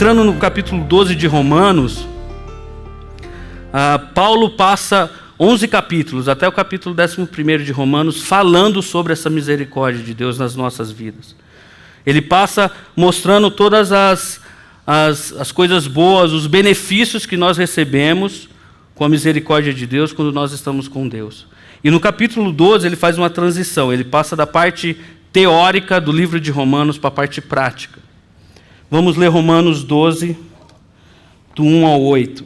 entrando no capítulo 12 de Romanos, Paulo passa 11 capítulos, até o capítulo 11 de Romanos, falando sobre essa misericórdia de Deus nas nossas vidas. Ele passa mostrando todas as coisas boas, os benefícios que nós recebemos com a misericórdia de Deus quando nós estamos com Deus. E no capítulo 12 ele faz uma transição, ele passa da parte teórica do livro de Romanos para a parte prática. Vamos ler Romanos 12, do 1 ao 8.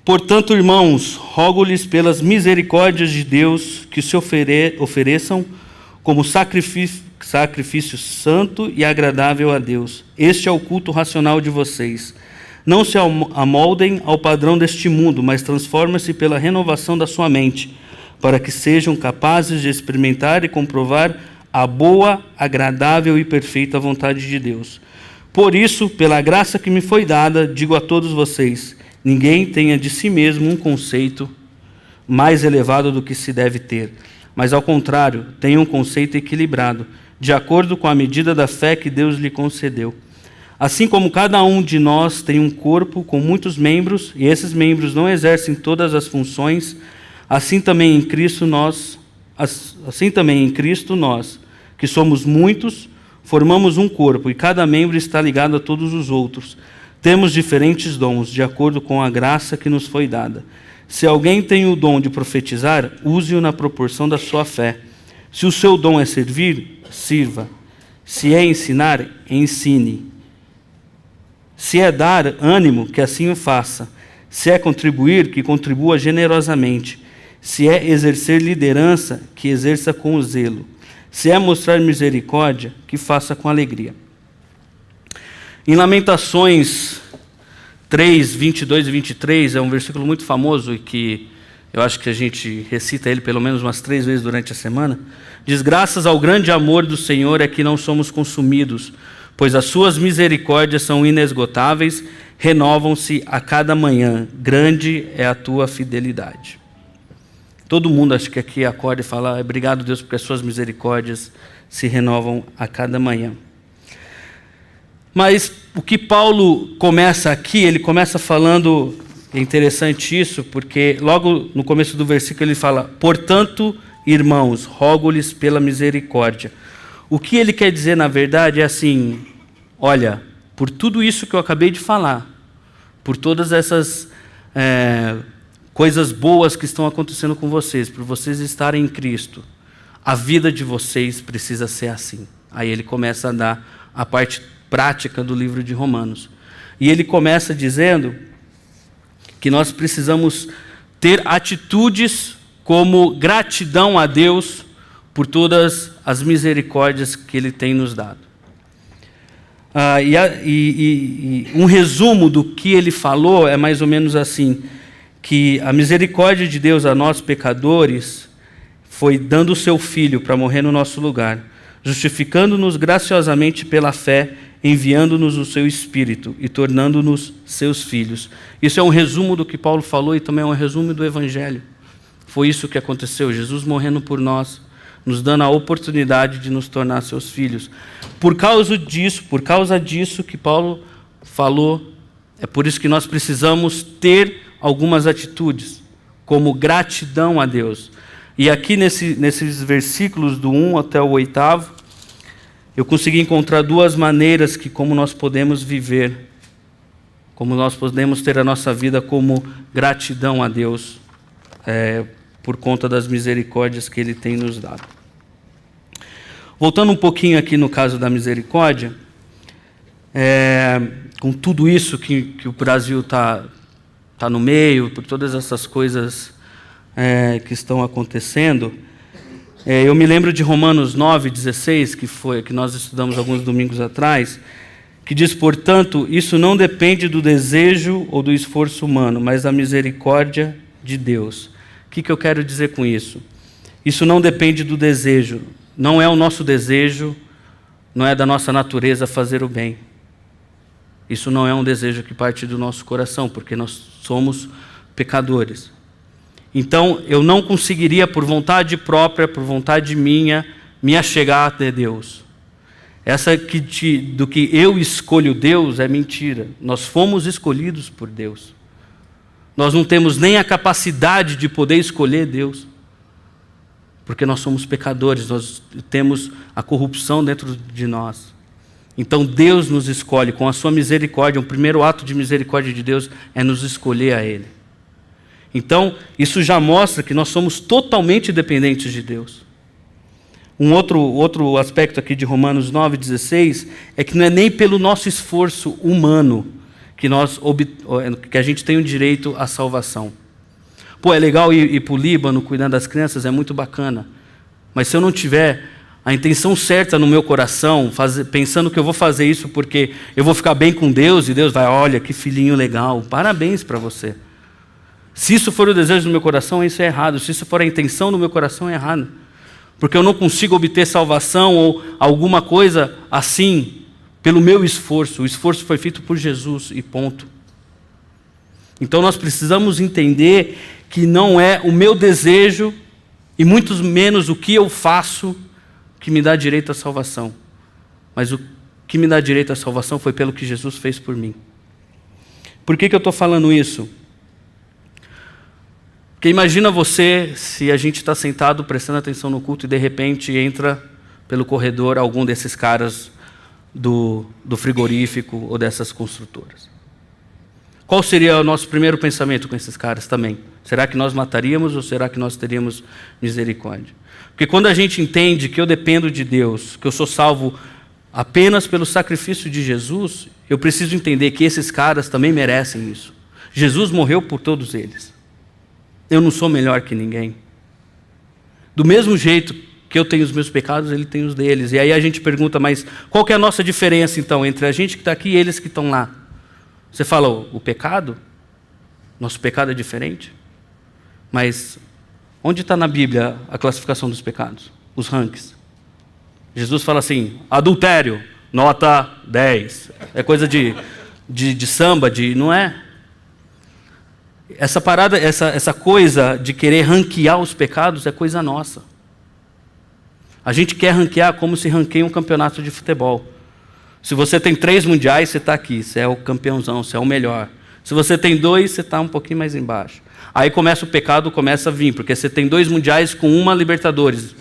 Portanto, irmãos, rogo-lhes pelas misericórdias de Deus que se ofereçam como sacrifício santo e agradável a Deus. Este é o culto racional de vocês. Não se amoldem ao padrão deste mundo, mas transformem-se pela renovação da sua mente, para que sejam capazes de experimentar e comprovar a boa, agradável e perfeita vontade de Deus. Por isso, pela graça que me foi dada, digo a todos vocês: ninguém tenha de si mesmo um conceito mais elevado do que se deve ter, mas ao contrário, tenha um conceito equilibrado, de acordo com a medida da fé que Deus lhe concedeu. Assim como cada um de nós tem um corpo com muitos membros, e esses membros não exercem todas as funções, assim também em Cristo nós, que somos muitos, formamos um corpo, e cada membro está ligado a todos os outros. Temos diferentes dons, de acordo com a graça que nos foi dada. Se alguém tem o dom de profetizar, use-o na proporção da sua fé. Se o seu dom é servir, sirva. Se é ensinar, ensine. Se é dar ânimo, que assim o faça. Se é contribuir, que contribua generosamente. Se é exercer liderança, que exerça com zelo. Se é mostrar misericórdia, que faça com alegria. Em Lamentações 3, 22 e 23, é um versículo muito famoso e que eu acho que a gente recita ele pelo menos umas 3 vezes durante a semana. Diz: graças ao grande amor do Senhor é que não somos consumidos, pois as suas misericórdias são inesgotáveis, renovam-se a cada manhã. Grande é a tua fidelidade. Todo mundo acho que aqui acorda e fala: obrigado, Deus, porque as suas misericórdias se renovam a cada manhã. Mas o que Paulo começa aqui, ele começa falando, é interessante isso, porque logo no começo do versículo ele fala: portanto, irmãos, rogo-lhes pela misericórdia. O que ele quer dizer, na verdade, é assim: olha, por tudo isso que eu acabei de falar, por todas essas coisas boas que estão acontecendo com vocês, por vocês estarem em Cristo, a vida de vocês precisa ser assim. Aí ele começa a dar a parte prática do livro de Romanos. E ele começa dizendo que nós precisamos ter atitudes como gratidão a Deus por todas as misericórdias que Ele tem nos dado. Um resumo do que ele falou é mais ou menos assim: que a misericórdia de Deus a nós pecadores foi dando o seu Filho para morrer no nosso lugar, justificando-nos graciosamente pela fé, enviando-nos o seu Espírito e tornando-nos seus filhos. Isso é um resumo do que Paulo falou e também é um resumo do Evangelho. Foi isso que aconteceu, Jesus morrendo por nós, nos dando a oportunidade de nos tornar seus filhos. Por causa disso que Paulo falou, é por isso que nós precisamos ter algumas atitudes, como gratidão a Deus. E aqui nesses versículos do 1 até o 8º, eu consegui encontrar 2 maneiras como nós podemos viver, como nós podemos ter a nossa vida como gratidão a Deus, por conta das misericórdias que Ele tem nos dado. Voltando um pouquinho aqui no caso da misericórdia, com tudo isso que o Brasil está no meio, por todas essas coisas que estão acontecendo, eu me lembro de Romanos 9:16, que nós estudamos alguns domingos atrás, que diz: portanto, isso não depende do desejo ou do esforço humano, mas da misericórdia de Deus. O que eu quero dizer com isso? Isso não depende do desejo, não é o nosso desejo, não é da nossa natureza fazer o bem. Isso não é um desejo que parte do nosso coração, porque nós somos pecadores. Então, eu não conseguiria, por vontade própria, por vontade minha, me achegar até Deus. do que eu escolho Deus é mentira. Nós fomos escolhidos por Deus. Nós não temos nem a capacidade de poder escolher Deus, porque nós somos pecadores, nós temos a corrupção dentro de nós. Então Deus nos escolhe com a sua misericórdia. O primeiro ato de misericórdia de Deus é nos escolher a Ele. Então isso já mostra que nós somos totalmente dependentes de Deus. Um outro aspecto aqui de Romanos 9,16 é que não é nem pelo nosso esforço humano que a gente tem o direito à salvação. Pô, é legal ir para o Líbano cuidando das crianças, é muito bacana. Mas se eu não tiver a intenção certa no meu coração, pensando que eu vou fazer isso porque eu vou ficar bem com Deus, e Deus vai, olha, que filhinho legal, parabéns para você. Se isso for o desejo do meu coração, isso é errado. Se isso for a intenção do meu coração, é errado. Porque eu não consigo obter salvação ou alguma coisa assim pelo meu esforço. O esforço foi feito por Jesus e ponto. Então nós precisamos entender que não é o meu desejo e muito menos o que eu faço que me dá direito à salvação. Mas o que me dá direito à salvação foi pelo que Jesus fez por mim. Por que eu estou falando isso? Porque imagina você, se a gente está sentado prestando atenção no culto e de repente entra pelo corredor algum desses caras do frigorífico ou dessas construtoras. Qual seria o nosso primeiro pensamento com esses caras também? Será que nós mataríamos ou será que nós teríamos misericórdia? Porque quando a gente entende que eu dependo de Deus, que eu sou salvo apenas pelo sacrifício de Jesus, eu preciso entender que esses caras também merecem isso. Jesus morreu por todos eles. Eu não sou melhor que ninguém. Do mesmo jeito que eu tenho os meus pecados, ele tem os deles. E aí a gente pergunta, mas qual que é a nossa diferença então entre a gente que está aqui e eles que estão lá? Você fala, o pecado? Nosso pecado é diferente? Mas onde está na Bíblia a classificação dos pecados? Os rankings. Jesus fala assim, adultério, nota 10. É coisa de samba, não é? Essa parada, essa coisa de querer ranquear os pecados é coisa nossa. A gente quer ranquear como se ranqueia um campeonato de futebol. Se você tem 3 mundiais, você está aqui, você é o campeãozão, você é o melhor. Se você tem 2, você está um pouquinho mais embaixo. Aí começa o pecado, começa a vir, porque você tem 2 mundiais com 1 Libertadores.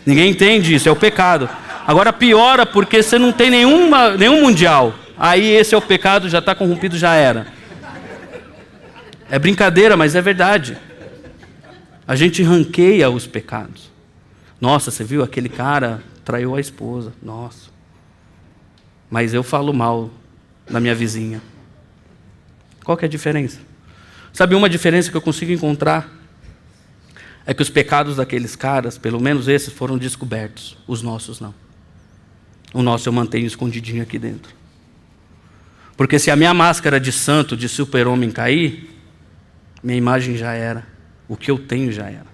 Ninguém entende isso, é o pecado. Agora piora porque você não tem nenhum mundial. Aí esse é o pecado, já está corrompido, já era. É brincadeira, mas é verdade. A gente ranqueia os pecados. Nossa, você viu? Aquele cara traiu a esposa. Nossa. Mas eu falo mal da minha vizinha. Qual que é a diferença? Sabe uma diferença que eu consigo encontrar? É que os pecados daqueles caras, pelo menos esses, foram descobertos. Os nossos não. O nosso eu mantenho escondidinho aqui dentro. Porque se a minha máscara de santo, de super-homem cair, minha imagem já era. O que eu tenho já era.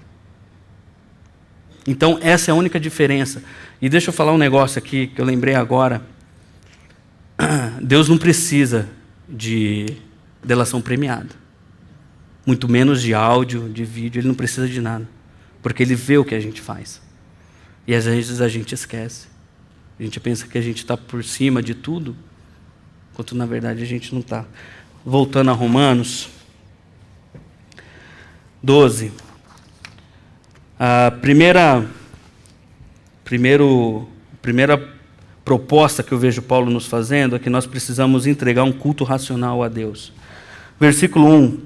Então, essa é a única diferença. E deixa eu falar um negócio aqui que eu lembrei agora. Deus não precisa de delação premiada. Muito menos de áudio, de vídeo. Ele não precisa de nada. Porque Ele vê o que a gente faz. E às vezes a gente esquece. A gente pensa que a gente está por cima de tudo, enquanto na verdade a gente não está. Voltando a Romanos 12. A primeira proposta que eu vejo Paulo nos fazendo é que nós precisamos entregar um culto racional a Deus. Versículo 1.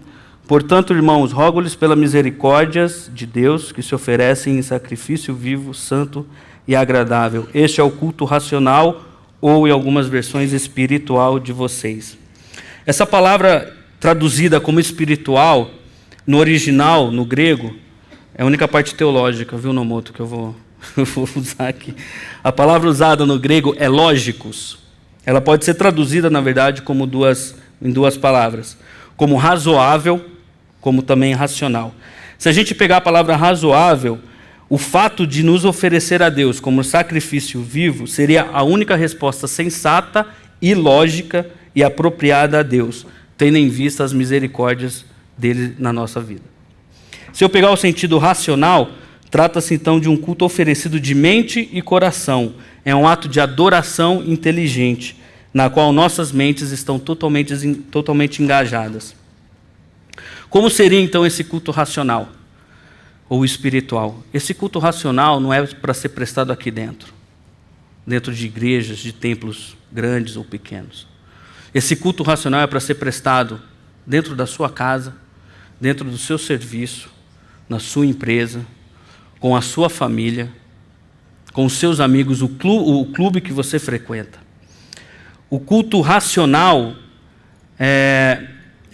Portanto, irmãos, rogo-lhes pela misericórdias de Deus que se oferecem em sacrifício vivo, santo e agradável. Este é o culto racional ou, em algumas versões, espiritual de vocês. Essa palavra traduzida como espiritual, no original, no grego, é a única parte teológica, viu, Nomoto, que eu vou usar aqui. A palavra usada no grego é lógicos. Ela pode ser traduzida, na verdade, em duas palavras. Como razoável, como também racional. Se a gente pegar a palavra razoável, o fato de nos oferecer a Deus como sacrifício vivo seria a única resposta sensata e lógica e apropriada a Deus, tendo em vista as misericórdias dele na nossa vida. Se eu pegar o sentido racional, Trata-se então de um culto oferecido de mente e coração. É um ato de adoração inteligente, na qual nossas mentes estão totalmente engajadas. Como seria então esse culto racional ou espiritual? Esse culto racional não é para ser prestado aqui dentro de igrejas, de templos grandes ou pequenos. Esse culto racional é para ser prestado dentro da sua casa, dentro do seu serviço, na sua empresa, com a sua família, com os seus amigos, o clube que você frequenta. O culto racional é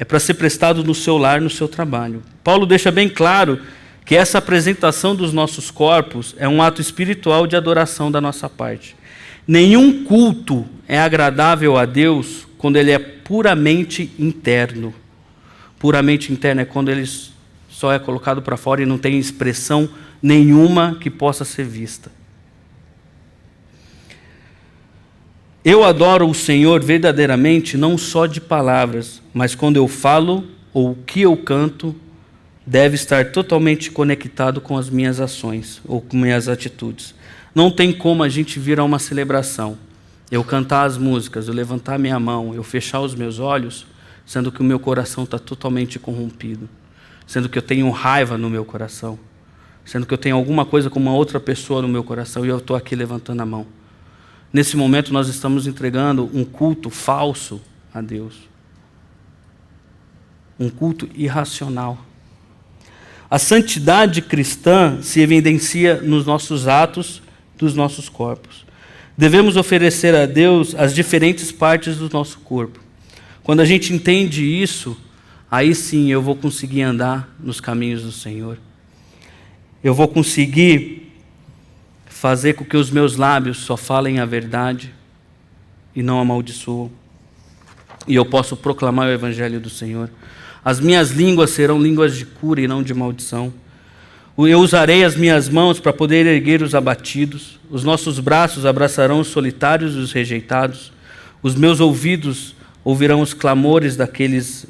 para ser prestado no seu lar, no seu trabalho. Paulo deixa bem claro que essa apresentação dos nossos corpos é um ato espiritual de adoração da nossa parte. Nenhum culto é agradável a Deus quando ele é puramente interno. Puramente interno é quando ele só é colocado para fora e não tem expressão nenhuma que possa ser vista. Eu adoro o Senhor verdadeiramente, não só de palavras, mas quando eu falo ou o que eu canto, deve estar totalmente conectado com as minhas ações ou com minhas atitudes. Não tem como a gente vir a uma celebração, eu cantar as músicas, eu levantar minha mão, eu fechar os meus olhos, sendo que o meu coração está totalmente corrompido, sendo que eu tenho raiva no meu coração, sendo que eu tenho alguma coisa com uma outra pessoa no meu coração e eu estou aqui levantando a mão. Nesse momento nós estamos entregando um culto falso a Deus. Um culto irracional. A santidade cristã se evidencia nos nossos atos, dos nossos corpos. Devemos oferecer a Deus as diferentes partes do nosso corpo. Quando a gente entende isso, aí sim eu vou conseguir andar nos caminhos do Senhor. Eu vou conseguir fazer com que os meus lábios só falem a verdade e não amaldiçoam. E eu posso proclamar o Evangelho do Senhor. As minhas línguas serão línguas de cura e não de maldição. Eu usarei as minhas mãos para poder erguer os abatidos. Os nossos braços abraçarão os solitários e os rejeitados. Os meus ouvidos ouvirão os clamores daqueles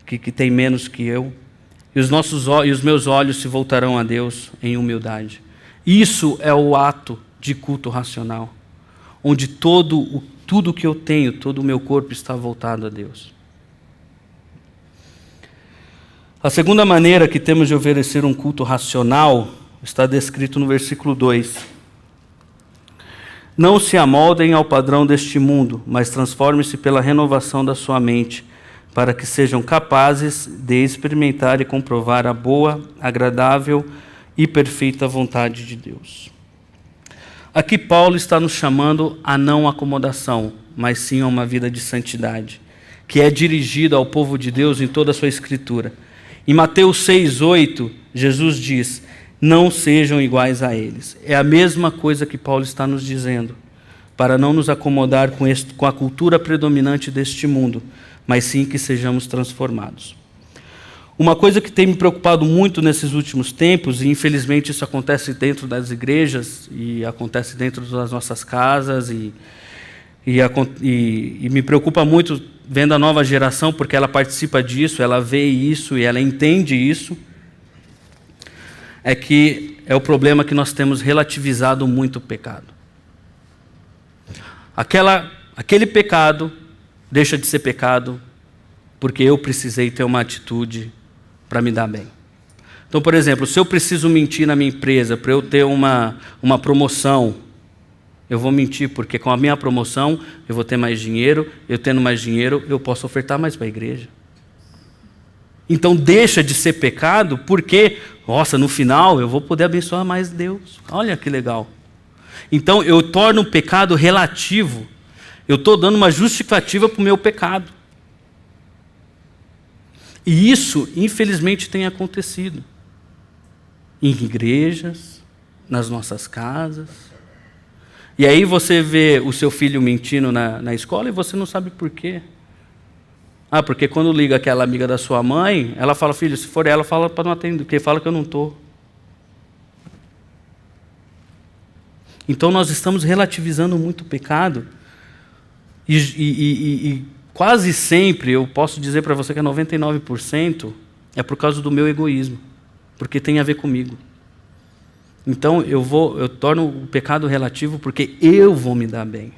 que têm menos que eu. E os meus olhos se voltarão a Deus em humildade. Isso é o ato de culto racional, onde tudo que eu tenho, todo o meu corpo está voltado a Deus. A segunda maneira que temos de oferecer um culto racional está descrito no versículo 2. Não se amoldem ao padrão deste mundo, mas transformem-se pela renovação da sua mente, para que sejam capazes de experimentar e comprovar a boa, agradável e perfeita vontade de Deus. Aqui Paulo está nos chamando a não acomodação, mas sim a uma vida de santidade, que é dirigida ao povo de Deus em toda a sua escritura. Em Mateus 6:8, Jesus diz: não sejam iguais a eles. É a mesma coisa que Paulo está nos dizendo, para não nos acomodar com a cultura predominante deste mundo, mas sim que sejamos transformados. Uma coisa que tem me preocupado muito nesses últimos tempos, e infelizmente isso acontece dentro das igrejas, e acontece dentro das nossas casas, e me preocupa muito vendo a nova geração, porque ela participa disso, ela vê isso e ela entende isso, é o problema que nós temos relativizado muito o pecado. Aquele pecado deixa de ser pecado porque eu precisei ter uma atitude para me dar bem. Então, por exemplo, se eu preciso mentir na minha empresa para eu ter uma promoção, eu vou mentir porque com a minha promoção eu vou ter mais dinheiro, eu tendo mais dinheiro eu posso ofertar mais para a igreja. Então deixa de ser pecado porque, nossa, no final eu vou poder abençoar mais Deus. Olha que legal. Então eu torno o pecado relativo. Eu estou dando uma justificativa para o meu pecado. E isso, infelizmente, tem acontecido. Em igrejas, nas nossas casas. E aí você vê o seu filho mentindo na escola e você não sabe por quê. Ah, porque quando liga aquela amiga da sua mãe, ela fala: filho, se for ela, fala para não atender, porque fala que eu não estou. Então nós estamos relativizando muito o pecado e quase sempre, eu posso dizer para você que é 99%, é por causa do meu egoísmo, porque tem a ver comigo. Então eu torno o pecado relativo porque eu vou me dar bem.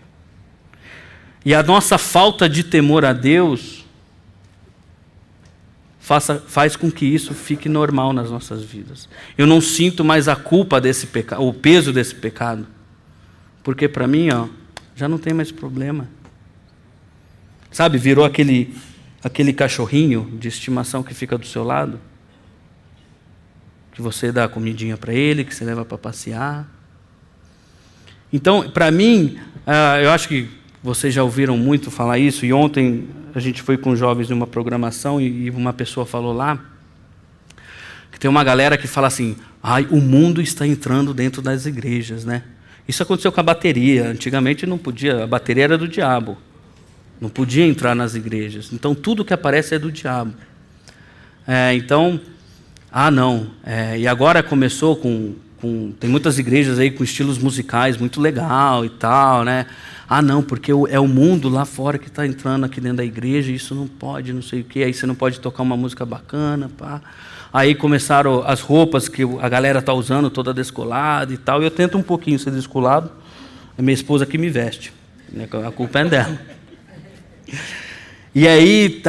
E a nossa falta de temor a Deus faz com que isso fique normal nas nossas vidas. Eu não sinto mais a culpa desse pecado, o peso desse pecado. Porque para mim, já não tem mais problema. Sabe, virou aquele cachorrinho de estimação que fica do seu lado, que você dá comidinha para ele, que você leva para passear. Então, para mim, eu acho que vocês já ouviram muito falar isso, e ontem a gente foi com jovens numa programação e uma pessoa falou lá que tem uma galera que fala assim, o mundo está entrando dentro das igrejas, né? Isso aconteceu com a bateria. Antigamente não podia, a bateria era do diabo. Não podia entrar nas igrejas. Então tudo que aparece é do diabo. E agora começou tem muitas igrejas aí com estilos musicais muito legal e tal, né? Porque é o mundo lá fora que está entrando aqui dentro da igreja, e isso não pode, não sei o quê, aí você não pode tocar uma música bacana, pá. Aí começaram as roupas que a galera está usando, toda descolada e tal, e eu tento um pouquinho ser descolado, é minha esposa que me veste, né? A culpa é dela. E aí,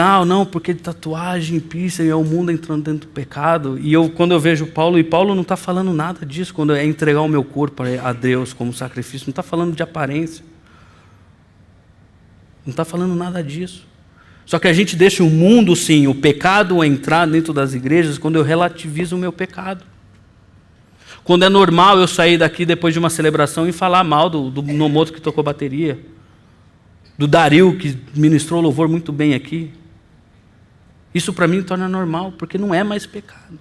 porque tatuagem, piercing, é o mundo entrando dentro do pecado. E quando eu vejo Paulo, e Paulo não está falando nada disso, quando é entregar o meu corpo a Deus como sacrifício, não está falando de aparência. Não está falando nada disso. Só que a gente deixa o mundo, sim, o pecado entrar dentro das igrejas quando eu relativizo o meu pecado. Quando é normal eu sair daqui depois de uma celebração e falar mal do Nomoto que tocou bateria, do Dario que ministrou louvor muito bem aqui. Isso para mim torna normal, porque não é mais pecado.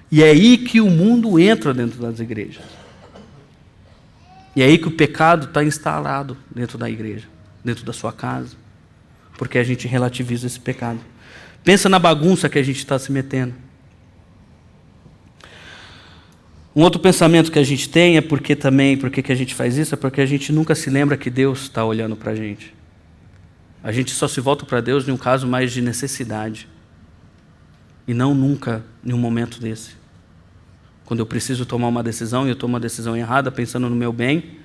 E é aí que o mundo entra dentro das igrejas. E é aí que o pecado está instalado dentro da igreja, dentro da sua casa, porque a gente relativiza esse pecado. Pensa na bagunça que a gente está se metendo. Um outro pensamento que a gente tem é por que a gente faz isso? É porque a gente nunca se lembra que Deus está olhando para a gente. A gente só se volta para Deus em um caso mais de necessidade. E não nunca em um momento desse. Quando eu preciso tomar uma decisão e eu tomo uma decisão errada, pensando no meu bem,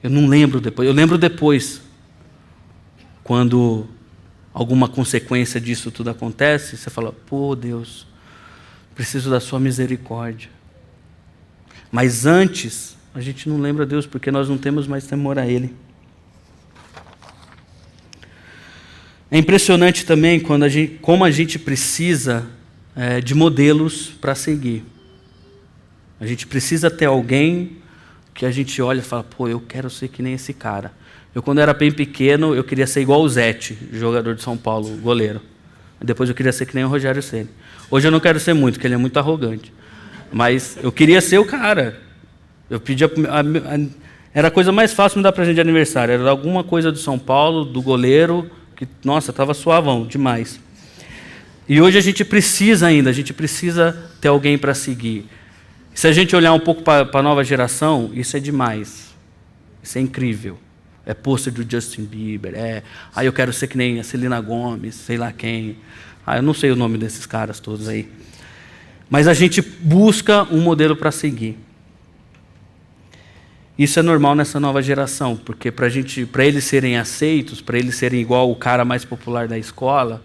eu não lembro depois. Eu lembro depois, quando alguma consequência disso tudo acontece, você fala, pô, Deus, preciso da sua misericórdia. Mas antes, a gente não lembra Deus, porque nós não temos mais temor a Ele. É impressionante também como a gente precisa de modelos para seguir. A gente precisa ter alguém que a gente olha e fala, pô, eu quero ser que nem esse cara. Eu, quando era bem pequeno, eu queria ser igual o Zete, jogador de São Paulo, goleiro. Depois eu queria ser que nem o Rogério Ceni. Hoje eu não quero ser muito, porque ele é muito arrogante. Mas eu queria ser o cara. Eu pedia... Era a coisa mais fácil me dar presente de aniversário. Era alguma coisa do São Paulo, do goleiro, que, nossa, estava suavão, demais. E hoje a gente precisa ter alguém para seguir. Se a gente olhar um pouco para a nova geração, isso é demais. Isso é incrível. É pôster do Justin Bieber, eu quero ser que nem a Selena Gomez, sei lá quem. Eu não sei o nome desses caras todos aí. Mas a gente busca um modelo para seguir. Isso é normal nessa nova geração, porque para eles serem aceitos, para eles serem igual o cara mais popular da escola,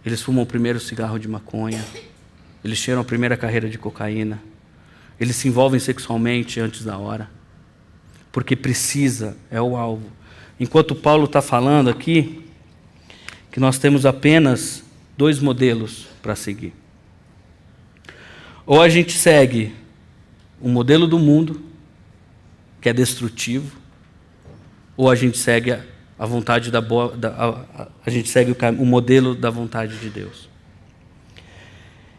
eles fumam o primeiro cigarro de maconha, eles cheiram a primeira carreira de cocaína, eles se envolvem sexualmente antes da hora, porque precisa, é o alvo. Enquanto Paulo está falando aqui, que nós temos apenas 2 modelos para seguir. Ou a gente segue o modelo do mundo, que é destrutivo, ou a gente segue a vontade a gente segue o modelo da vontade de Deus.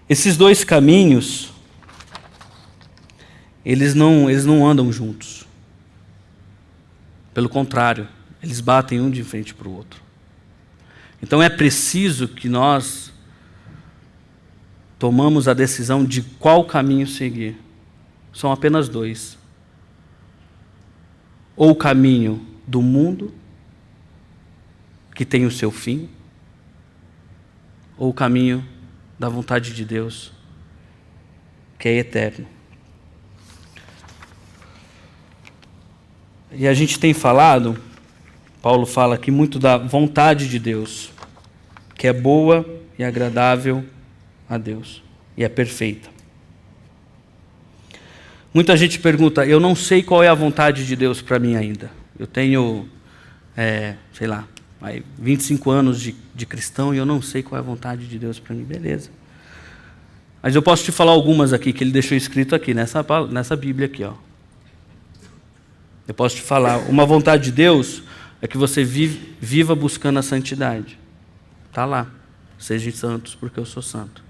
Esses 2 caminhos, eles não andam juntos. Pelo contrário, eles batem um de frente para o outro. Então é preciso que nós tomamos a decisão de qual caminho seguir. São apenas 2. Ou o caminho do mundo, que tem o seu fim, ou o caminho da vontade de Deus, que é eterno. E a gente tem falado, Paulo fala aqui muito da vontade de Deus, que é boa e agradável a Deus, e é perfeita. Muita gente pergunta, eu não sei qual é a vontade de Deus para mim ainda. Eu tenho, 25 anos de cristão e eu não sei qual é a vontade de Deus para mim. Beleza. Mas eu posso te falar algumas aqui que ele deixou escrito aqui, nessa Bíblia aqui, ó. Eu posso te falar, uma vontade de Deus é que você viva buscando a santidade. Está lá. Sejam santos porque eu sou santo.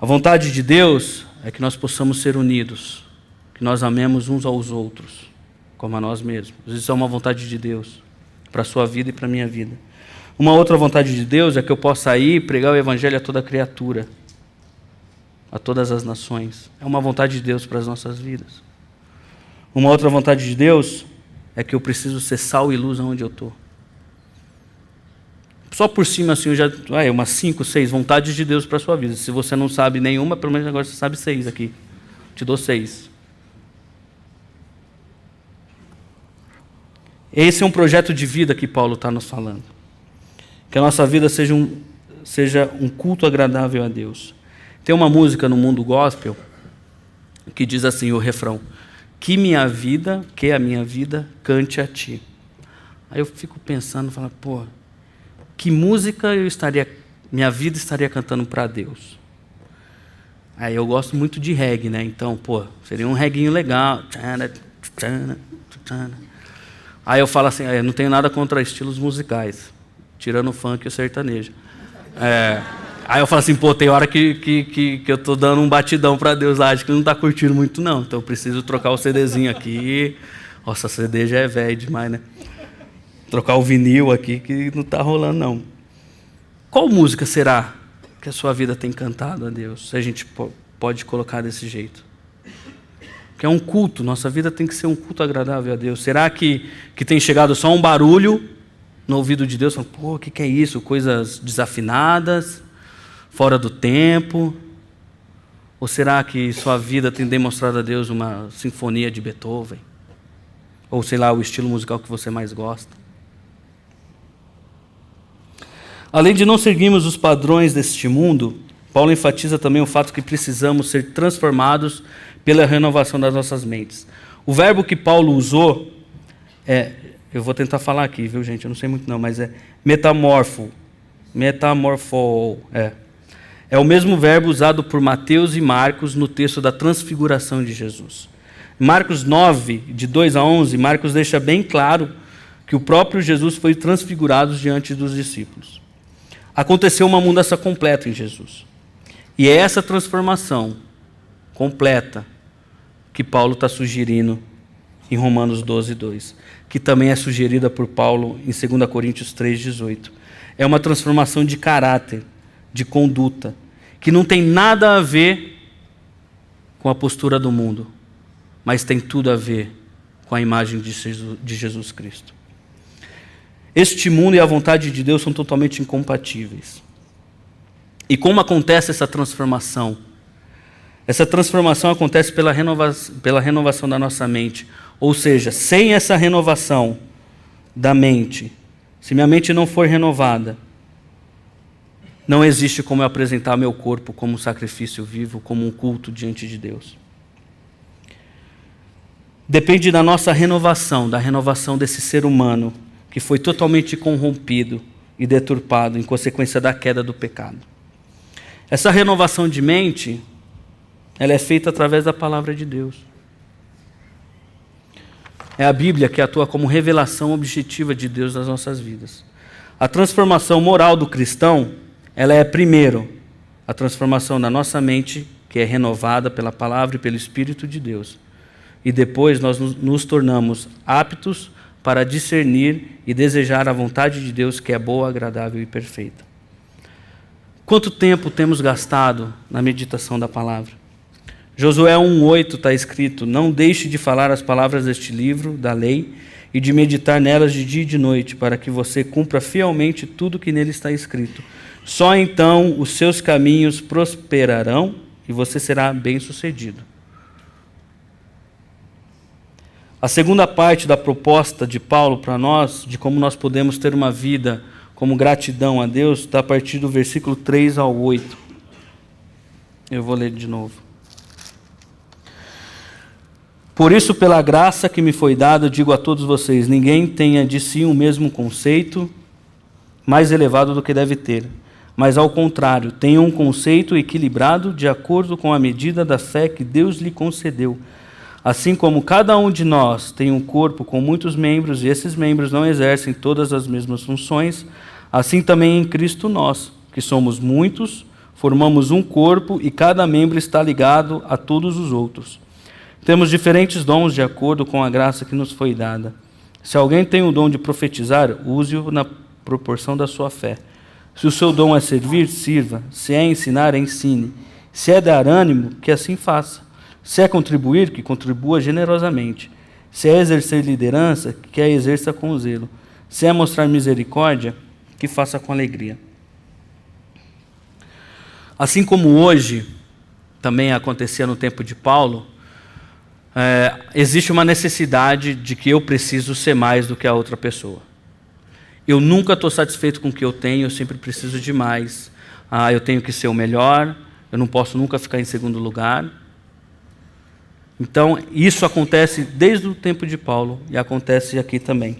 A vontade de Deus é que nós possamos ser unidos, que nós amemos uns aos outros, como a nós mesmos. Isso é uma vontade de Deus, para a sua vida e para a minha vida. Uma outra vontade de Deus é que eu possa ir pregar o Evangelho a toda criatura, a todas as nações. É uma vontade de Deus para as nossas vidas. Uma outra vontade de Deus é que eu preciso ser sal e luz onde eu estou. Só por cima, assim, eu já... umas 5, 6 vontades de Deus para a sua vida. Se você não sabe nenhuma, pelo menos agora você sabe 6 aqui. Te dou 6. Esse é um projeto de vida que Paulo está nos falando. Que a nossa vida seja um culto agradável a Deus. Tem uma música no mundo gospel que diz assim, o refrão: que a minha vida cante a ti. Aí eu fico pensando, falo, pô, que música minha vida estaria cantando para Deus? Aí eu gosto muito de reggae, né? Então, pô, seria um reguinho legal. Aí eu falo assim, não tenho nada contra estilos musicais, tirando o funk e o sertanejo. Aí eu falo assim, pô, tem hora que eu tô dando um batidão para Deus lá, acho que ele não tá curtindo muito não, então eu preciso trocar o CDzinho aqui. Nossa, CD já é velho demais, né? Trocar o vinil aqui que não tá rolando não. Qual música será que a sua vida tem cantado a Deus, se a gente pode colocar desse jeito? Que é um culto, nossa vida tem que ser um culto agradável a Deus. Será que tem chegado só um barulho no ouvido de Deus, falando, pô, o que é isso? Coisas desafinadas, fora do tempo? Ou será que sua vida tem demonstrado a Deus uma sinfonia de Beethoven? Ou sei lá, o estilo musical que você mais gosta? Além de não seguirmos os padrões deste mundo, Paulo enfatiza também o fato que precisamos ser transformados pela renovação das nossas mentes. O verbo que Paulo usou eu vou tentar falar aqui, viu gente? Eu não sei muito não, mas é metamorfo. É o mesmo verbo usado por Mateus e Marcos no texto da transfiguração de Jesus. Em Marcos 9, de 2 a 11, Marcos deixa bem claro que o próprio Jesus foi transfigurado diante dos discípulos. Aconteceu uma mudança completa em Jesus. E é essa transformação completa que Paulo está sugerindo em Romanos 12, 2, que também é sugerida por Paulo em 2 Coríntios 3, 18. É uma transformação de caráter, de conduta, que não tem nada a ver com a postura do mundo, mas tem tudo a ver com a imagem de Jesus Cristo. Este mundo e a vontade de Deus são totalmente incompatíveis. E como acontece essa transformação? Essa transformação acontece pela renovação da nossa mente. Ou seja, sem essa renovação da mente, se minha mente não for renovada, não existe como eu apresentar meu corpo como um sacrifício vivo, como um culto diante de Deus. Depende da nossa renovação, da renovação desse ser humano que foi totalmente corrompido e deturpado em consequência da queda do pecado. Essa renovação de mente, ela é feita através da palavra de Deus. É a Bíblia que atua como revelação objetiva de Deus nas nossas vidas. A transformação moral do cristão, ela é primeiro a transformação da nossa mente, que é renovada pela palavra e pelo Espírito de Deus. E depois nós nos tornamos aptos para discernir e desejar a vontade de Deus, que é boa, agradável e perfeita. Quanto tempo temos gastado na meditação da palavra? Josué 1,8 está escrito: não deixe de falar as palavras deste livro, da lei, e de meditar nelas de dia e de noite, para que você cumpra fielmente tudo que nele está escrito. Só então os seus caminhos prosperarão e você será bem-sucedido. A segunda parte da proposta de Paulo para nós, de como nós podemos ter uma vida como gratidão a Deus, está a partir do versículo 3 ao 8. Eu vou ler de novo. Por isso, pela graça que me foi dada, digo a todos vocês, ninguém tenha de si o mesmo conceito mais elevado do que deve ter, mas ao contrário, tenha um conceito equilibrado de acordo com a medida da fé que Deus lhe concedeu. Assim como cada um de nós tem um corpo com muitos membros e esses membros não exercem todas as mesmas funções, assim também em Cristo nós, que somos muitos, formamos um corpo e cada membro está ligado a todos os outros. Temos diferentes dons de acordo com a graça que nos foi dada. Se alguém tem o dom de profetizar, use-o na proporção da sua fé. Se o seu dom é servir, sirva. Se é ensinar, ensine. Se é dar ânimo, que assim faça. Se é contribuir, que contribua generosamente. Se é exercer liderança, que a exerça com zelo. Se é mostrar misericórdia, que faça com alegria. Assim como hoje, também acontecia no tempo de Paulo, existe uma necessidade de que eu preciso ser mais do que a outra pessoa. Eu nunca estou satisfeito com o que eu tenho, eu sempre preciso de mais. Eu tenho que ser o melhor, eu não posso nunca ficar em segundo lugar. Então, isso acontece desde o tempo de Paulo e acontece aqui também.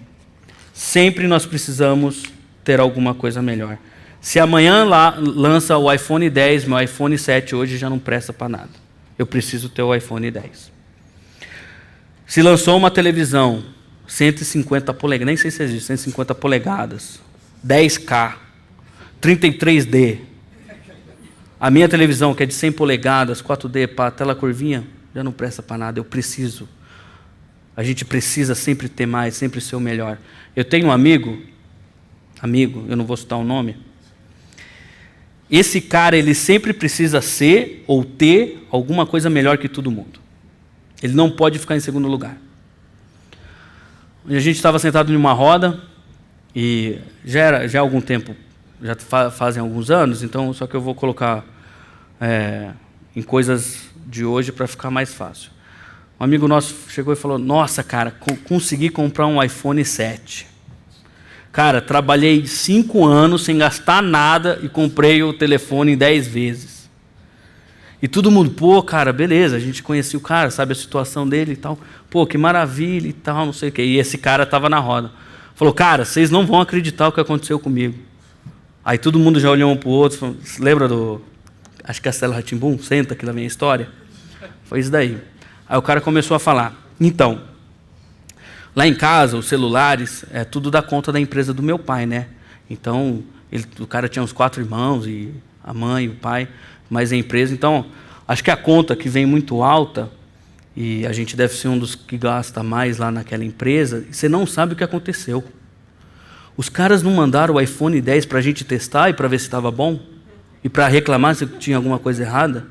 Sempre nós precisamos ter alguma coisa melhor. Se amanhã lança o iPhone 10, meu iPhone 7 hoje já não presta para nada. Eu preciso ter o iPhone 10. Se lançou uma televisão 150 polegadas, nem sei se existe, 150 polegadas, 10K, 33D. A minha televisão, que é de 100 polegadas, 4D, para tela curvinha, já não presta para nada, eu preciso. A gente precisa sempre ter mais, sempre ser o melhor. Eu tenho um amigo, eu não vou citar o nome, esse cara, ele sempre precisa ser ou ter alguma coisa melhor que todo mundo. Ele não pode ficar em segundo lugar. A gente estava sentado em uma roda, e já há algum tempo, já fazem alguns anos, então só que eu vou colocar em coisas de hoje para ficar mais fácil. Um amigo nosso chegou e falou, nossa, cara, consegui comprar um iPhone 7. Cara, trabalhei 5 anos sem gastar nada e comprei o telefone 10 vezes. E todo mundo, pô, cara, beleza, a gente conhecia o cara, sabe a situação dele e tal. Pô, que maravilha e tal, não sei o quê. E esse cara estava na roda. Falou, cara, vocês não vão acreditar o que aconteceu comigo. Aí todo mundo já olhou um para o outro, falou, lembra do, acho que Castelo Rá-Tim-Bum, senta aqui na minha história? Foi isso daí. Aí o cara começou a falar, então, lá em casa, os celulares, tudo dá conta da empresa do meu pai, né? Então, o cara tinha uns 4 irmãos, e a mãe, o pai, mais a empresa. Então, acho que a conta que vem muito alta, e a gente deve ser um dos que gasta mais lá naquela empresa, e você não sabe o que aconteceu. Os caras não mandaram o iPhone 10 para a gente testar e para ver se estava bom? E para reclamar se tinha alguma coisa errada?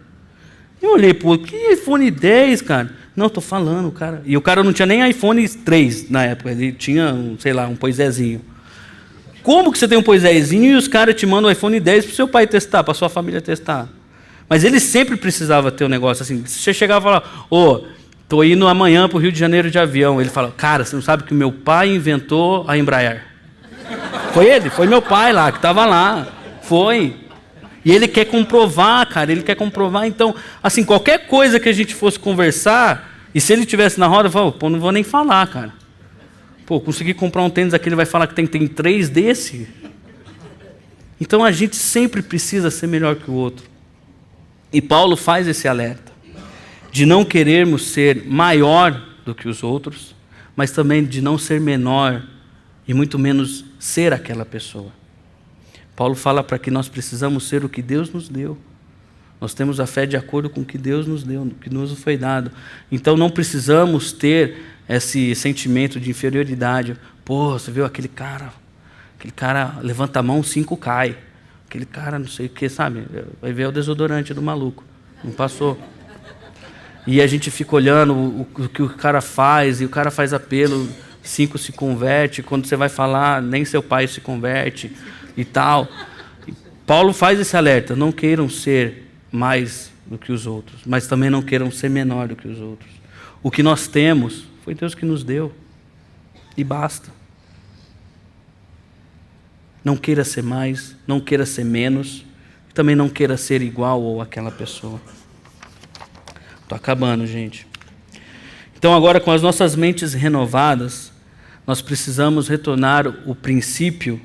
Eu olhei, pô, que iPhone 10, cara? Não, tô falando, cara. E o cara não tinha nem iPhone 3 na época, ele tinha, sei lá, um poisézinho. Como que você tem um poisézinho e os caras te mandam o iPhone 10 para o seu pai testar, para sua família testar? Mas ele sempre precisava ter um negócio assim. Se você chegava e falava, tô indo amanhã para o Rio de Janeiro de avião. Ele fala, cara, você não sabe que o meu pai inventou a Embraer? Foi meu pai lá, que estava lá. Foi. E ele quer comprovar, cara, ele quer comprovar. Então, assim, qualquer coisa que a gente fosse conversar, e se ele estivesse na roda, eu falo, pô, não vou nem falar, cara. Pô, consegui comprar um tênis aqui, ele vai falar que tem 3 desse. Então, a gente sempre precisa ser melhor que o outro. E Paulo faz esse alerta, de não querermos ser maior do que os outros, mas também de não ser menor, e muito menos ser aquela pessoa. Paulo fala para que nós precisamos ser o que Deus nos deu. Nós temos a fé de acordo com o que Deus nos deu, o que nos foi dado. Então não precisamos ter esse sentimento de inferioridade. Pô, você viu aquele cara levanta a mão, 5 cai. Aquele cara não sei o que, sabe? Vai ver o desodorante do maluco. Não passou. E a gente fica olhando o que o cara faz, e o cara faz apelo, 5 se converte, quando você vai falar, nem seu pai se converte. E tal. Paulo faz esse alerta, não queiram ser mais do que os outros, mas também não queiram ser menor do que os outros. O que nós temos foi Deus que nos deu, e basta. Não queira ser mais, não queira ser menos, também não queira ser igual ou aquela pessoa. Estou acabando, gente. Então agora, com as nossas mentes renovadas, nós precisamos retornar o princípio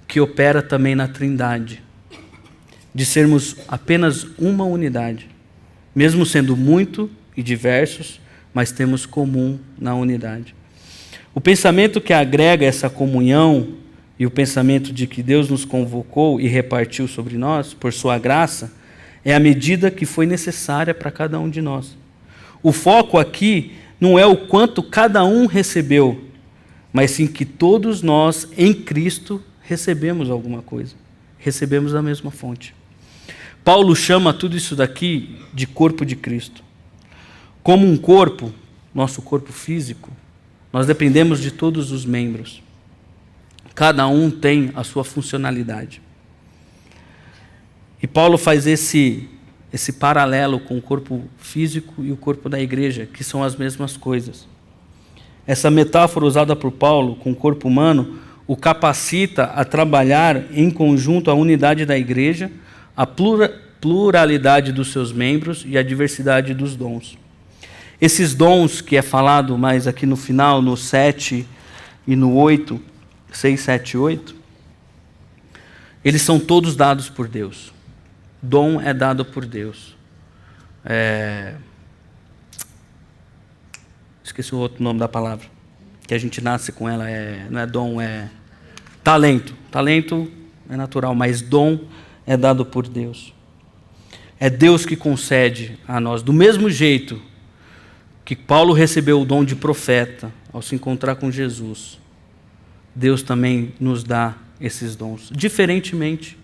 que opera também na Trindade, de sermos apenas uma unidade, mesmo sendo muito e diversos, mas temos comum na unidade. O pensamento que agrega essa comunhão e o pensamento de que Deus nos convocou e repartiu sobre nós, por sua graça, é a medida que foi necessária para cada um de nós. O foco aqui não é o quanto cada um recebeu, mas sim que todos nós, em Cristo, recebemos alguma coisa. Recebemos da mesma fonte. Paulo chama tudo isso daqui de corpo de Cristo. Como um corpo, nosso corpo físico, nós dependemos de todos os membros. Cada um tem a sua funcionalidade. E Paulo faz esse paralelo com o corpo físico e o corpo da igreja, que são as mesmas coisas. Essa metáfora usada por Paulo com o corpo humano o capacita a trabalhar em conjunto a unidade da igreja, a pluralidade dos seus membros e a diversidade dos dons. Esses dons que é falado mais aqui no final, no 7 e no 8, 6, 7 e 8, eles são todos dados por Deus. Dom é dado por Deus. Esqueci o outro nome da palavra, que a gente nasce com ela, não é dom, é talento. Talento é natural, mas dom é dado por Deus. É Deus que concede a nós, do mesmo jeito que Paulo recebeu o dom de profeta ao se encontrar com Jesus. Deus também nos dá esses dons, diferentemente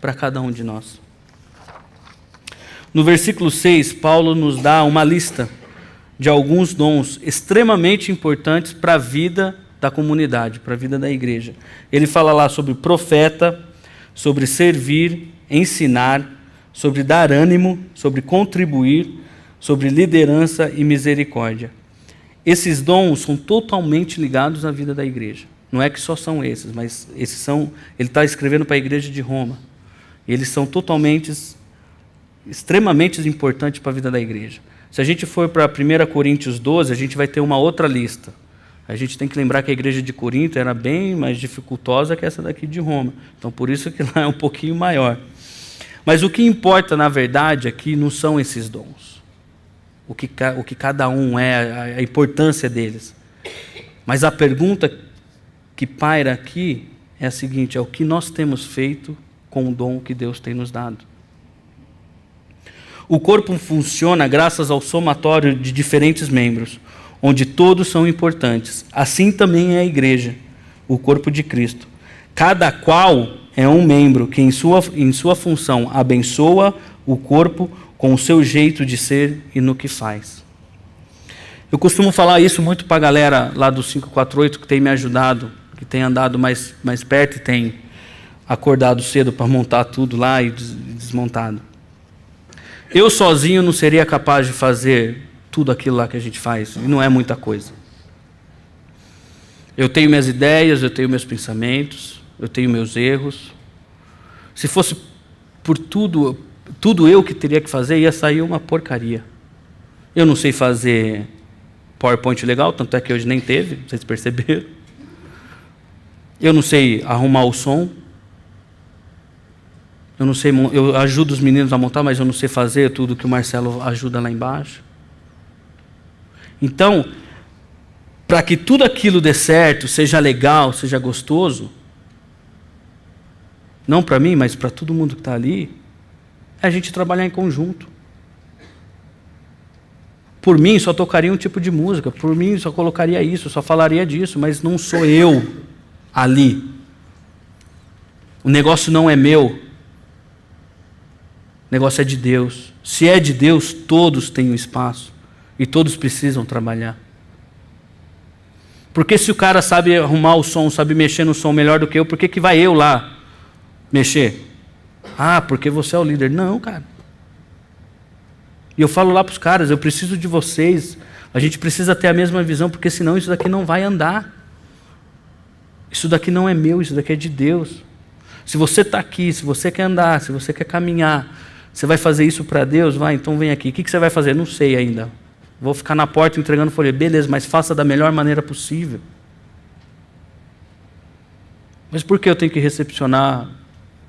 para cada um de nós. No versículo 6, Paulo nos dá uma lista de alguns dons extremamente importantes para a vida da comunidade, para a vida da igreja. Ele fala lá sobre profeta, sobre servir, ensinar, sobre dar ânimo, sobre contribuir, sobre liderança e misericórdia. Esses dons são totalmente ligados à vida da igreja. Não é que só são esses, mas esses são. Ele está escrevendo para a igreja de Roma. Eles são extremamente importantes para a vida da igreja. Se a gente for para 1 Coríntios 12, a gente vai ter uma outra lista. A gente tem que lembrar que a igreja de Corinto era bem mais dificultosa que essa daqui de Roma. Então, por isso que lá é um pouquinho maior. Mas o que importa, na verdade, aqui não são esses dons. O que cada um é, a importância deles. Mas a pergunta que paira aqui é a seguinte: é o que nós temos feito com o dom que Deus tem nos dado. O corpo funciona graças ao somatório de diferentes membros, onde todos são importantes. Assim também é a igreja, o corpo de Cristo. Cada qual é um membro que em sua função abençoa o corpo com o seu jeito de ser e no que faz. Eu costumo falar isso muito para a galera lá do 548 que tem me ajudado, que tem andado mais perto e tem acordado cedo para montar tudo lá e desmontado. Eu sozinho não seria capaz de fazer tudo aquilo lá que a gente faz, e não é muita coisa. Eu tenho minhas ideias, eu tenho meus pensamentos, eu tenho meus erros. Se fosse por tudo eu que teria que fazer, ia sair uma porcaria. Eu não sei fazer PowerPoint legal, tanto é que hoje nem teve, vocês perceberam. Eu não sei arrumar o som. Eu ajudo os meninos a montar, mas eu não sei fazer tudo que o Marcelo ajuda lá embaixo. Então, para que tudo aquilo dê certo, seja legal, seja gostoso, não para mim, mas para todo mundo que está ali, é a gente trabalhar em conjunto. Por mim, só tocaria um tipo de música, por mim, só colocaria isso, só falaria disso, mas não sou eu ali. O negócio não é meu. O negócio é de Deus. Se é de Deus, todos têm um espaço. E todos precisam trabalhar. Porque se o cara sabe arrumar o som, sabe mexer no som melhor do que eu, por que vai eu lá mexer? Ah, porque você é o líder. Não, cara. E eu falo lá para os caras, eu preciso de vocês, a gente precisa ter a mesma visão, porque senão isso daqui não vai andar. Isso daqui não é meu, isso daqui é de Deus. Se você está aqui, se você quer andar, se você quer caminhar, você vai fazer isso para Deus? Vai, então vem aqui. O que você vai fazer? Não sei ainda. Vou ficar na porta entregando folheto. Beleza, mas faça da melhor maneira possível. Mas por que eu tenho que recepcionar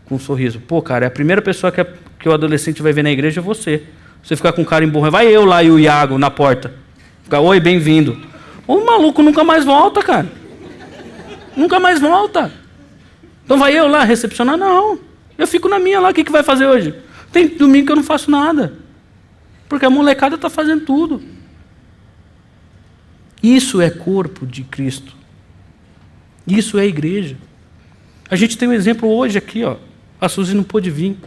com um sorriso? Pô, cara, é a primeira pessoa que o adolescente vai ver na igreja é você. Você ficar com cara emburrado, vai eu lá e o Iago na porta. Ficar, oi, bem-vindo. O maluco nunca mais volta, cara. Nunca mais volta. Então vai eu lá recepcionar? Não. Eu fico na minha lá, o que vai fazer hoje? Tem domingo que eu não faço nada. Porque a molecada está fazendo tudo. Isso é corpo de Cristo. Isso é igreja. A gente tem um exemplo hoje aqui, ó. A Suzy não pôde vir.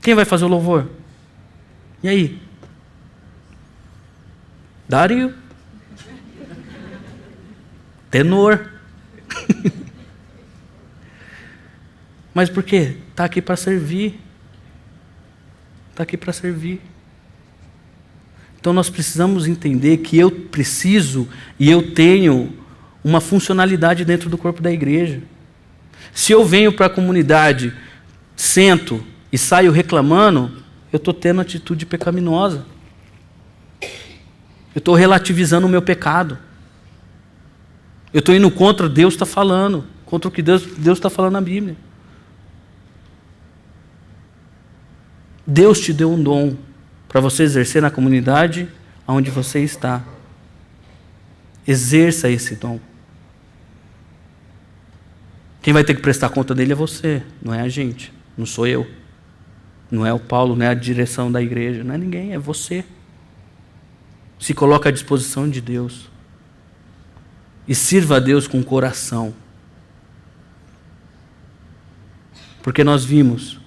Quem vai fazer o louvor? E aí? Dário? Tenor? Mas por quê? Está aqui para servir. Está aqui para servir. Então nós precisamos entender que eu preciso e eu tenho uma funcionalidade dentro do corpo da igreja. Se eu venho para a comunidade, sento e saio reclamando, eu estou tendo atitude pecaminosa. Eu estou relativizando o meu pecado. Eu estou indo contra Deus está falando, contra o que Deus está falando na Bíblia. Deus te deu um dom para você exercer na comunidade onde você está. Exerça esse dom. Quem vai ter que prestar conta dele é você, não é a gente, não sou eu. Não é o Paulo, não é a direção da igreja, não é ninguém, é você. Se coloca à disposição de Deus. E sirva a Deus com o coração. Porque nós vimos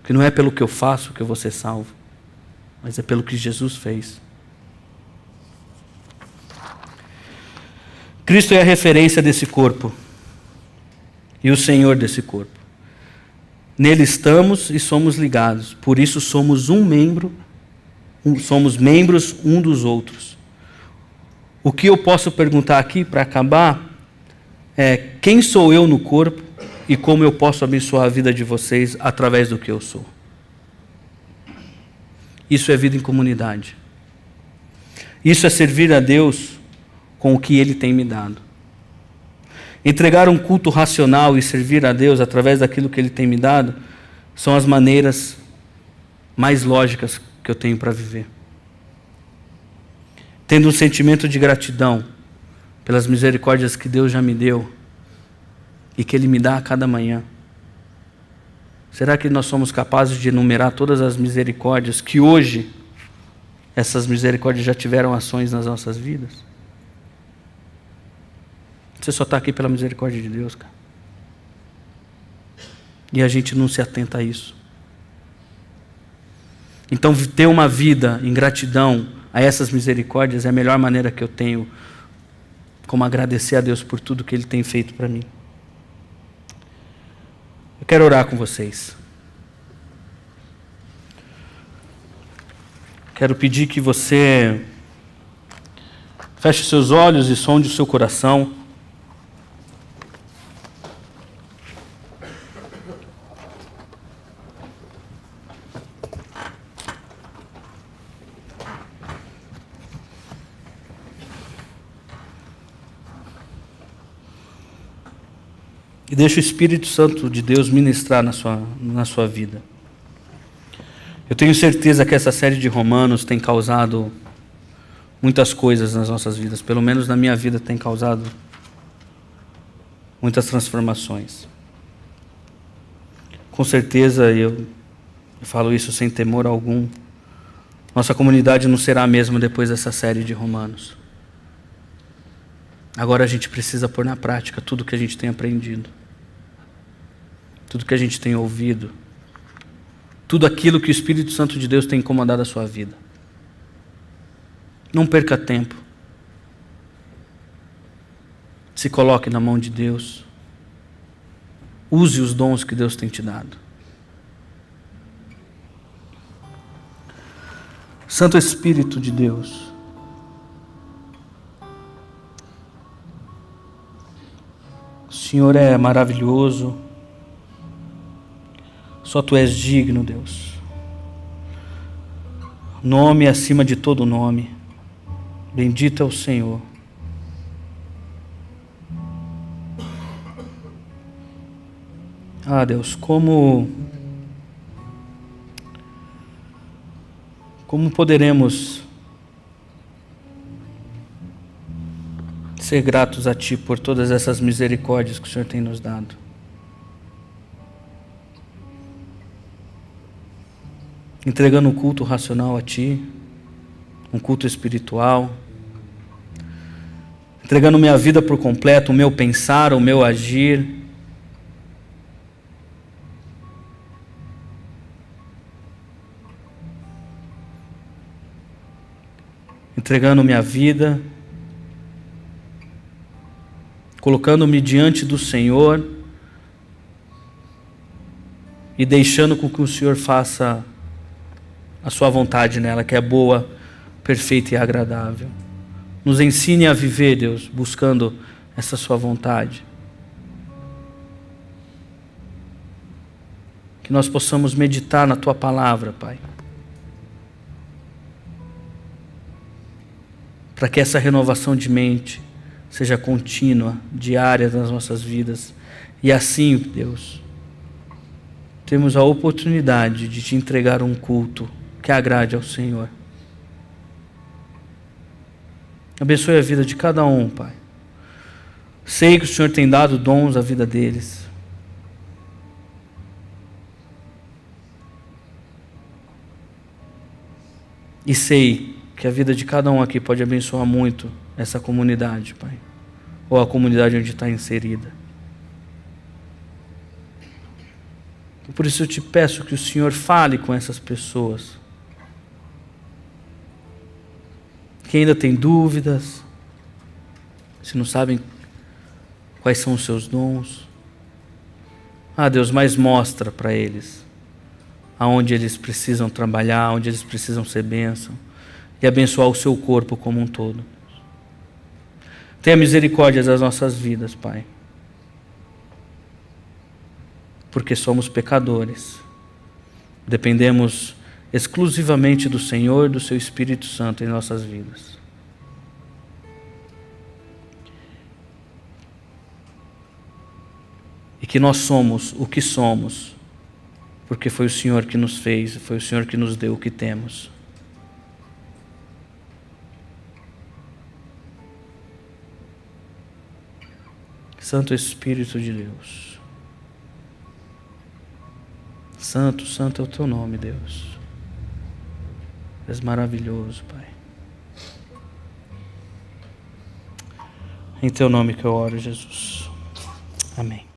que não é pelo que eu faço que eu vou ser salvo, mas é pelo que Jesus fez. Cristo é a referência desse corpo e o Senhor desse corpo. Nele estamos e somos ligados, por isso somos somos membros um dos outros. O que eu posso perguntar aqui para acabar é: quem sou eu no corpo e como eu posso abençoar a vida de vocês através do que eu sou? Isso é vida em comunidade. Isso é servir a Deus com o que Ele tem me dado. Entregar um culto racional e servir a Deus através daquilo que Ele tem me dado são as maneiras mais lógicas que eu tenho para viver. Tendo um sentimento de gratidão pelas misericórdias que Deus já me deu e que Ele me dá a cada manhã. Será que nós somos capazes de enumerar todas as misericórdias que hoje essas misericórdias já tiveram ações nas nossas vidas? Você só está aqui pela misericórdia de Deus, cara. E a gente não se atenta a isso. Então, ter uma vida em gratidão a essas misericórdias é a melhor maneira que eu tenho como agradecer a Deus por tudo que Ele tem feito para mim. Eu quero orar com vocês. Quero pedir que você feche seus olhos e sonde o seu coração. E deixa o Espírito Santo de Deus ministrar na sua vida. Eu tenho certeza que essa série de Romanos tem causado muitas coisas nas nossas vidas. Pelo menos na minha vida tem causado muitas transformações. Com certeza, eu falo isso sem temor algum, nossa comunidade não será a mesma depois dessa série de Romanos. Agora a gente precisa pôr na prática tudo que a gente tem aprendido. Tudo que a gente tem ouvido. Tudo aquilo que o Espírito Santo de Deus tem incomodado a sua vida. Não perca tempo. Se coloque na mão de Deus. Use os dons que Deus tem te dado. Santo Espírito de Deus, o Senhor é maravilhoso, só Tu és digno, Deus. Nome acima de todo nome, bendito é o Senhor. Ah, Deus, como poderemos ser gratos a Ti por todas essas misericórdias que o Senhor tem nos dado? Entregando um culto racional a Ti, um culto espiritual, entregando minha vida por completo, o meu pensar, o meu agir, entregando minha vida, colocando-me diante do Senhor e deixando com que o Senhor faça a Sua vontade nela, que é boa, perfeita e agradável. Nos ensine a viver, Deus, buscando essa Sua vontade. Que nós possamos meditar na Tua palavra, Pai. Para que essa renovação de mente seja contínua, diária nas nossas vidas. E assim, Deus, temos a oportunidade de Te entregar um culto que agrade ao Senhor. Abençoe a vida de cada um, Pai. Sei que o Senhor tem dado dons à vida deles. E sei que a vida de cada um aqui pode abençoar muito essa comunidade, Pai. Ou a comunidade onde está inserida. E por isso eu Te peço que o Senhor fale com essas pessoas que ainda têm dúvidas, se não sabem quais são os seus dons. Ah, Deus, mas mostra para eles aonde eles precisam trabalhar, onde eles precisam ser bênção e abençoar o Seu corpo como um todo. Tenha misericórdia das nossas vidas, Pai, porque somos pecadores, dependemos exclusivamente do Senhor e do Seu Espírito Santo em nossas vidas. E que nós somos o que somos, porque foi o Senhor que nos fez, foi o Senhor que nos deu o que temos. Santo Espírito de Deus, Santo, Santo é o Teu nome, Deus. És maravilhoso, Pai. Em Teu nome que eu oro, Jesus. Amém.